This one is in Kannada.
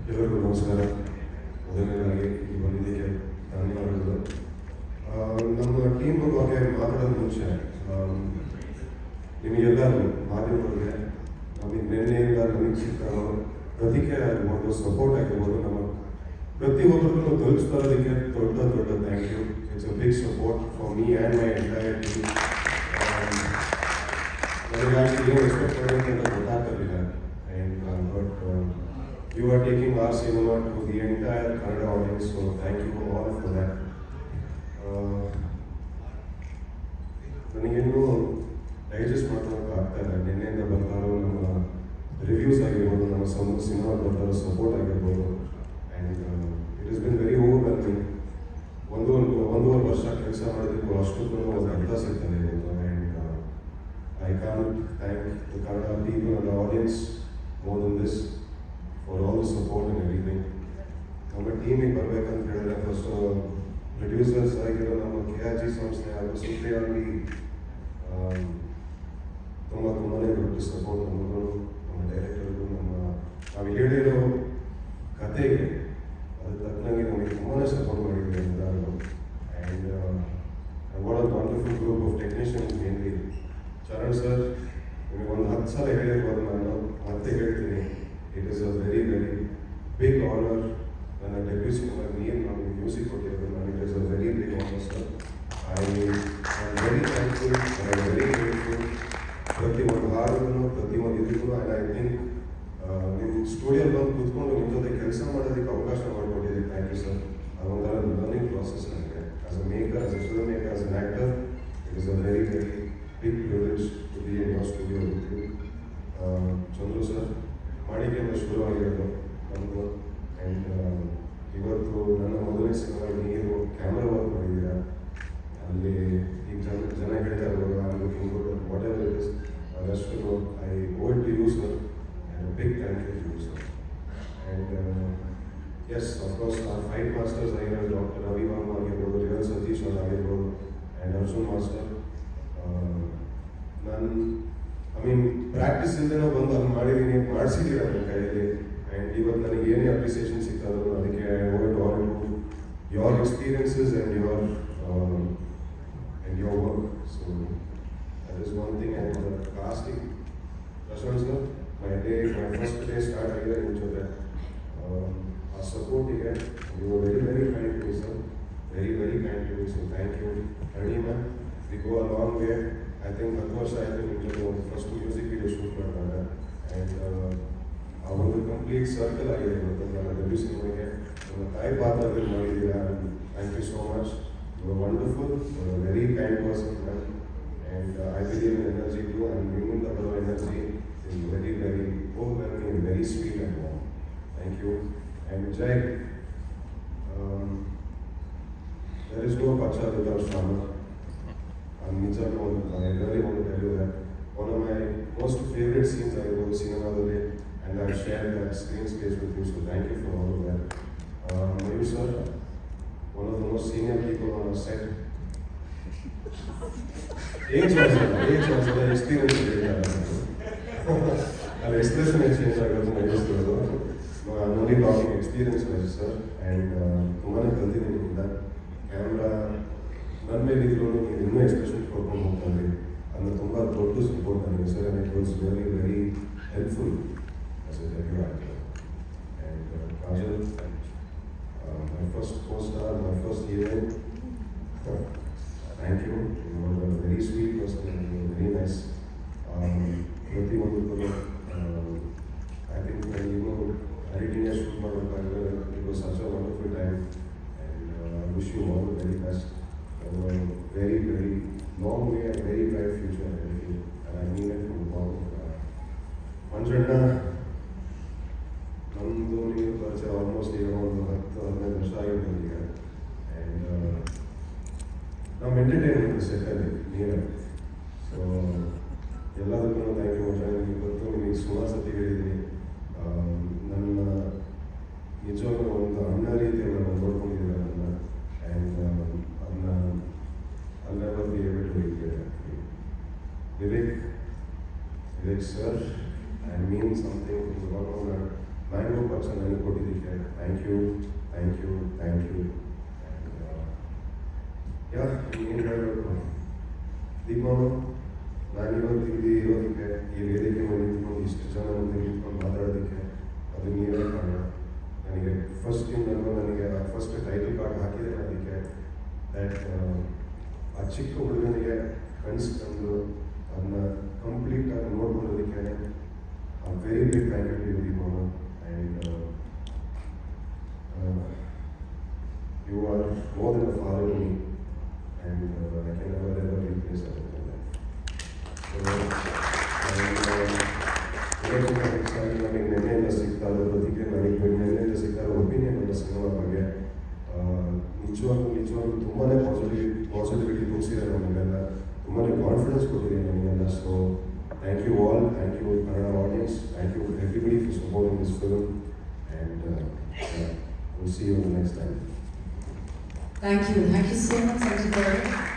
ಎಲ್ಲರಿಗೂ ನಮಸ್ಕಾರ. ಮೊದಲನೇದಾಗಿ ಈ ಬಂದಿದ್ದಕ್ಕೆ ಧನ್ಯವಾದಗಳು. ನಮ್ಮ ಟೀಮ್ ಬಗ್ಗೆ ಮಾತಾಡೋದು ಮುಂಚೆ ನಿಮಗೆಲ್ಲರೂ ಮಾಧ್ಯಮಗಳಿಗೆ ನಮಗೆ ನಿನ್ನೆಯಿಂದ ನನಗೆ ಸಿಗ್ತಾರೋ ಪ್ರತಿಕೆ ಆಗಿರ್ಬೋದು, ಸಪೋರ್ಟ್ ಆಗಿರ್ಬೋದು, ನಮ್ಮ ಪ್ರತಿಯೊಬ್ಬರಿಗೂ ತಲುಪಿಸ್ತಾರೋದಕ್ಕೆ ದೊಡ್ಡ thank you. It's a big support for me and my entire team. ನನಗೆ ಆ್ಯಕ್ಚುಲಿ ಏನು ಎಕ್ಸ್ಪೆಕ್ಟ್ ಮಾಡೋದು ಅಂತ ಗೊತ್ತಾಗ್ತಿರಲಿಲ್ಲ. But you are taking our cinema to the entire Kannada audience, so thank you all for that. ನನಗೇನು ಡೈಜೆಸ್ಟ್ ಮಾಡೋದಕ್ಕೆ ಆಗ್ತಾ ಇಲ್ಲ. ನಿನ್ನೆಯಿಂದ ಬರ್ತಾರೋ ನಮ್ಮ ರಿವ್ಯೂಸ್ ಆಗಿರ್ಬೋದು, ನಮ್ಮ ಸಿನಿಮಾ ಬರ್ತಾರೋ ಸಪೋರ್ಟ್ ಆಗಿರ್ಬೋದು, and it is been very overwhelming. ಒಂದೂವರೆ ವರ್ಷ ಕೆಲಸ ಮಾಡೋದಕ್ಕೂ ಅಷ್ಟೊಂದು ಒಂದು ಅರ್ಥ ಸಿಗ್ತದೆ ಇವತ್ತು. And I can't thank the Kannada people and the audience more than this for all the support and everything. ನಮ್ಮ ಟೀಮಿಗೆ ಬರಬೇಕಂತ ಹೇಳಿದ್ರೆ ಫಸ್ಟ್ ಪ್ರೊಡ್ಯೂಸರ್ಸ್ ಆಗಿರೋ ನಮ್ಮ KRG ಸಂಸ್ಥೆ ಹಾಗೂ ಸುಪ್ರಿಯಾಗಿ ತುಂಬಾ ದೊಡ್ಡ ಸಪೋರ್ಟ್ ನಮಗೂ, ನಮ್ಮ ಡೈರೆಕ್ಟರ್ಗೂ, ನಾವು ಹೇಳಿರೋ ಕಥೆಗೆ ಅದು ತಕ್ಕನಾಗಿ ನಮಗೆ ತುಂಬಾ ಸಪೋರ್ಟ್ ಮಾಡಿದ್ದೀವಿ ಎಲ್ಲರೂ. And what a wonderful group of technicians. Mainly Charan sir, ನಿಮಗೆ ಒಂದು 10 ಸಲ ಹೇಳಿರ್ಬೋದು, ನಾನು ಮತ್ತೆ ಹೇಳ್ತೀನಿ. It is a very big honor when I debut cinema name on music ಕೊಟ್ಟಿರೋದು. It is a very big honor, sir. I am very thankful and I am very grateful. ಪ್ರತಿ ಒಂದು ಹಾಡನ್ನು, ಪ್ರತಿ ಒಂದು ಇದಕ್ಕೂ, and I think ನಿಮ್ಮ ಸ್ಟುಡಿಯೋ ಬಂದು ಕೂತ್ಕೊಂಡು ನಿಮ್ಮ ಜೊತೆ ಕೆಲಸ ಮಾಡೋದಕ್ಕೆ ಅವಕಾಶ ಮಾಡಿಕೊಟ್ಟಿದ್ದೀವಿ. Thank you sir. ಅದೊಂಥರ ಲರ್ನಿಂಗ್ ಪ್ರಾಸೆಸ್ ನನಗೆ as a maker, as a film maker, as an actor. It is a very big privilege to be in your studio with you. Chandru sir, ಮಾಡಿಕೆಯಿಂದ ಶುರುವಾಗಿರೋದು ನಮ್ಮದು. ಆ್ಯಂಡ್ ಇವತ್ತು ನನ್ನ ಮೊದಲನೇ ಸಿನಿಮಾ ನೀವು ಕ್ಯಾಮ್ರಾ ವರ್ಕ್ ಮಾಡಿದ್ದೀರಾ. ಅಲ್ಲಿ ಈಗ ಜನ ಹೇಳಿದಾರೆ I looking good whatever it is, ಅದಷ್ಟು I owe it to you sir. And big thank you to you sir. And yes, of course ಆ ಫೈಟ್ ಮಾಸ್ಟರ್ಸ್ ಆಗಿರೋ ಡಾಕ್ಟರ್ ರವಿ ವರ್ಮ ಆಗಿರ್ಬೋದು, ರಿಯಲ್ ಸತೀಶ್ ಅವ್ರು ಆಗಿರ್ಬೋದು, ಆ್ಯಂಡ್ ಅರ್ಜುನ್ ಮಾಸ್ಟರ್. ನಾನು ಪ್ರಾಕ್ಟೀಸ್ ಇಲ್ಲದೆ ಬಂದು ಅಲ್ಲಿ ಮಾಡಿದ್ದೀನಿ, ಮಾಡಿಸಿದ್ದೀರ ನನ್ನ ಕೈಯಲ್ಲಿ. ಆ್ಯಂಡ್ ಇವತ್ತು ನನಗೆ ಏನೇ ಅಪ್ರಿಸಿಯೇಷನ್ ಸಿಗ್ತದೋ ಅದಕ್ಕೆ I owe it all to your experiences and your work. So that is one thing. And casting Prashanth sir, my first day start ಆಗಿದೆ ನಿಮ್ಮ ಜೊತೆ. ಆ ಸಪೋರ್ಟಿಗೆ you are very kind to me sir, very kind to me. So thank you. Karni ma'am, we go a long way. I think 10 ವರ್ಷ ಆಯಿತು ನಿಮ್ಮ ಜೊತೆ ಒಂದು ಫಸ್ಟ್ ಮ್ಯೂಸಿಕ್ ವಿಡಿಯೋ ಶೂಟ್ ಮಾಡಿದಾಗ. ಆ್ಯಂಡ್ ಆ ಒಂದು ಕಂಪ್ಲೀಟ್ ಸರ್ಕಲ್ ಆಗಿದೆ ಇವತ್ತು. ನನ್ನ ಡೆಬ್ಯೂ ಸಿನಿಮಾಗೆ ನನ್ನ ತಾಯಿ ಪಾತ್ರದಲ್ಲಿ ಮಾಡಿದ್ದೀರಾ. Thank you so much. You are wonderful, you are very kind person ma'am. And I believe in energy too, and ನಿಮ್ಮಿಂದ ಬರೋ energy is very overwhelming, very sweet and warm. Thank you. And Jai, there is no Pacha without Shama. ನಿಜವಾಗ್ಲೂ I really want to tell you that one of my most favorite scenes ಆಗಿರ್ಬೋದು ಸಿನಿಮಾದಲ್ಲಿ, and I have shared that screen space with you, so thank you for all of that. Mayur sir, one of the most senior people on our set. age was the experience ಅಲ್ಲಿ ಎಕ್ಸ್ಪ್ರೆಷನ್ ಎಕ್ಸ್ಚೇಂಜ್ ಆಗೋದು ನಡೆಸ್ತಿರೋದು. I'm only talking experience wise sir, and ತುಂಬಾ ಕಲ್ತಿದ್ದೀನಿ ನಿಮ್ಮಿಂದ. ಕ್ಯಾಮ್ರಾ ನನ್ನ ಮೇಲೆ ಇದ್ರು ನೀವು ಇನ್ನೂ ಎಕ್ಸ್ಪ್ರೆಷನ್ ಕೊಡ್ಕೊಂಡು ಹೋಗ್ತಾರೆ, ಅಂದರೆ ತುಂಬ ದೊಡ್ಡ ಸಪೋರ್ಟ್ ನನಗೆ sir. And it was very helpful as a debut actor. And Kajal, my first co-star, my first heroine, thank you. You are very sweet person and very nice. ಪ್ರತಿಯೊಂದು ಐ ಥಿಂಕ್ ನೀವು ಎಡಿಟಿಂಗ್ ಶೂಟ್ ಮಾಡಬೇಕಾದ್ರೆ it was such a wonderful time. And I wish you all the very best. Very long way and very bright future ahead of you, and I mean it from the bottom of my heart. Manjanna, ನಮ್ಮದು ನೀವು ಪರಿಚಯ ಆಲ್ಮೋಸ್ಟ್ ಈಗ ಒಂದು 10-15 ವರ್ಷ ಆಗಿರ್ಬೋದು ಈಗ. ಆ್ಯಂಡ್ ನಮ್ಮ ಎಂಟರ್ಟೈನ್ಮೆಂಟ್ ಸೆಟ್ಟಲ್ಲಿ ನೀವೇ. ಸೊ ಎಲ್ಲದಕ್ಕೂ ಥ್ಯಾಂಕ್ ಯು ಮಂಜಣ್ಣ. ಇವತ್ತು ನಿಮಗೆ ಸುಮಾರು ಸತಿ ಹೇಳಿದ್ದೀನಿ, ನನ್ನ ನಿಜವಾಗ್ಲೂ ಒಂದು ಅಣ್ಣ ರೀತಿಯಲ್ಲಿ ನಾವು ನೋಡ್ಕೊಂಡಿದ್ದೀರ ನನ್ನ. ಆ್ಯಂಡ್ ಅದನ್ನ I'll never be able to regret that. Vivek sir, I mean something from the bottom of my mind. Mango person, I put it thank you and ಏನು ಹೇಳಬೇಕು ದೀಪಮ್ಮ, ನಾನು ಇವತ್ತು ಇರೋದಕ್ಕೆ ಈ ವೇದಿಕೆ ಮೇಲೆ ನಿಂತ್ಕೊಂಡು ಇಷ್ಟು ಜನ ಮುಂದೆ ನಿಂತ್ಕೊಂಡು ಮಾತಾಡೋದಕ್ಕೆ ಅದು ನೀವೇ ಕಾರಣ. ನನಗೆ ನನಗೆ ಫಸ್ಟ್ ಟೈಟಲ್ ಕಾರ್ಡ್ ಹಾಕಿದರೆ ಅದಕ್ಕೆ ದ್ಯಾಟ್ ಆ ಚಿಕ್ಕ ಹುಡುಗನಿಗೆ ಕನಸು ತಂದು ಅದನ್ನ ಕಂಪ್ಲೀಟಾಗಿ ನೋಡ್ಕೊಳ್ಳೋದಕ್ಕೆ very big thank you to Deepamma. And you are more than a father to me, and I can never ever replace that in my life. ನನಗೆ ನೆನ್ನೆಯಿಂದ ಸಿಗ್ತಾರೆ ಪ್ರತಿಕ್ರಿಯೆ, ನನಗೆ ನೆನ್ನೆಯಿಂದ ಸಿಗ್ತಾರೆ ಒಪಿನಿಯನ್ ನನ್ನ ಸಿನಿಮಾ ಬಗ್ಗೆ. ನಿಜವಾಗ್ಲೂ ತುಂಬಾ ಪಾಸಿಟಿವಿಟಿ ತೋರಿಸಿದ್ದಾರೆ ನಮಗೆಲ್ಲ, ತುಂಬಾ ಕಾನ್ಫಿಡೆನ್ಸ್ ಕೊಟ್ಟಿದೆ ನಮಗೆಲ್ಲ. So thank you all, thank you Kannada audience, thank you everybody for supporting this film, and we'll see you the next time. Thank you so much, Sanjay.